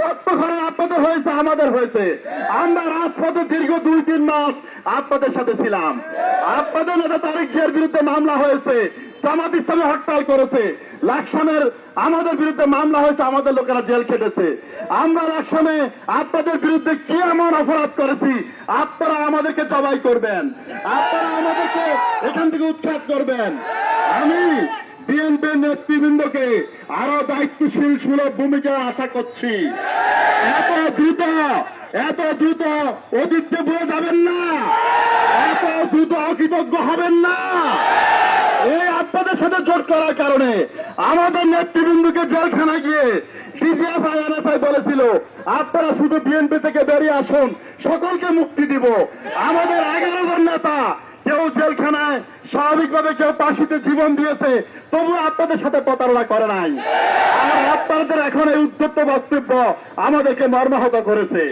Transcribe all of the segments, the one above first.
রক্তক্ষরণ আপনাদের হয়েছে, আমাদের হয়েছে। আমরা রাজপথে দীর্ঘ 2-3 মাস আপনাদের সাথে ছিলাম। আপনাদের নেতা তারেক জিয়ার বিরুদ্ধে মামলা হয়েছে, জামাত ইসলামী হরতাল করেছে, লাকসামের আমাদের বিরুদ্ধে মামলা হয়েছে, আমাদের লোকেরা জেল খেটেছে। আমরা লাকসামে আপনাদের বিরুদ্ধে কি এমন অপরাধ করেছি আপনারা আমাদেরকে জবাই করবেন, আপনারা আমাদেরকে এখান থেকে উৎখাত করবেন। আমি বিএনপির নেতৃবৃন্দকে আরো দায়িত্বশীল সুলভ ভূমিকা আশা করছি। এত দ্রুত অতীতে ভুলে যাবেন না, এত দ্রুত অকৃতজ্ঞ হবেন না। এই আপনাদের সাথে জোট করার কারণে আমাদের নেতৃবৃন্দকে জেলখানা গিয়ে ডিজিএফআই এনএসআই বলেছিল আপনারা শুধু বিএনপি থেকে বেরিয়ে আসুন, সকলকে মুক্তি দিব। আমাদের 11 জন নেতা কেউ জেলখানায় স্বাভাবিকভাবে, কেউ ফাঁসিতে জীবন দিয়েছে, তবু আপনাদের সাথে প্রতারণা করে নাই। আর আপনাদের এখন এই উদ্ধত্ত বক্তব্য আমাদেরকে মর্মাহত করেছে।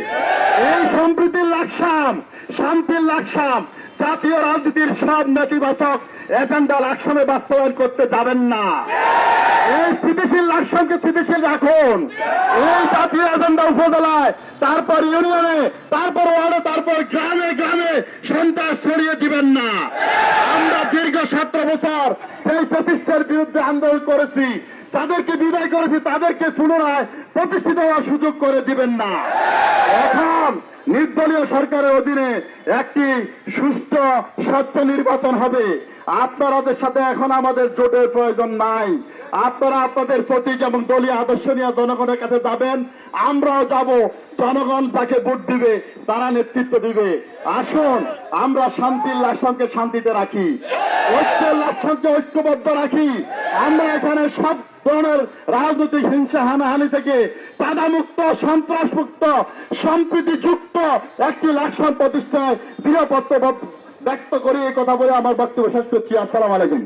এই সম্প্রীতির লাকসাম, শান্তির লাকসাম, জাতীয় রাজনীতির সব নেতিবাচক এজেন্ডা লাকসামে বাস্তবায়ন করতে যাবেন না। এই স্থিতিশীল লাকসামকে স্থিতিশীল রাখুন। এই জাতীয় এজেন্ডা উপজেলায়, তারপর ইউনিয়নে, তারপর ওয়ার্ডে, তারপর গ্রামে গ্রামে সন্ত্রাস ছড়িয়ে দিবেন না। আমরা দীর্ঘ 17 বছর সেই প্রতিষ্ঠার বিরুদ্ধে আন্দোলন করেছি, যাদেরকে বিদায় করেছি তাদেরকে পুনরায় প্রতিষ্ঠিত হওয়ার সুযোগ করে দিবেন না। এখন নির্দলীয় সরকারের অধীনে একটি সুষ্ঠু স্বচ্ছ নির্বাচন হবে। আপনাদের সাথে এখন আমাদের জোটের প্রয়োজন নাই। আপনারা আপনাদের প্রতীক এবং দলীয় আদর্শ নিয়ে জনগণের কাছে যাবেন, আমরাও যাব। জনগণ তাকে ভোট দিবে, তারা নেতৃত্ব দিবে। আসুন আমরা শান্তির লাকসামকে শান্তিতে রাখি, ঐক্যের লাকসামকে ঐক্যবদ্ধ রাখি। আমরা এখানে সব ধরনের রাজনৈতিক হিংসা হানাহানি থেকে চাঁদামুক্ত, সন্ত্রাসমুক্ত, সম্প্রীতিযুক্ত একটি লাকসাম প্রতিষ্ঠায় দৃঢ় বক্তব্য ব্যক্ত করে এই কথা বলে আমার বক্তব্য শেষ করছি। আসসালামু আলাইকুম।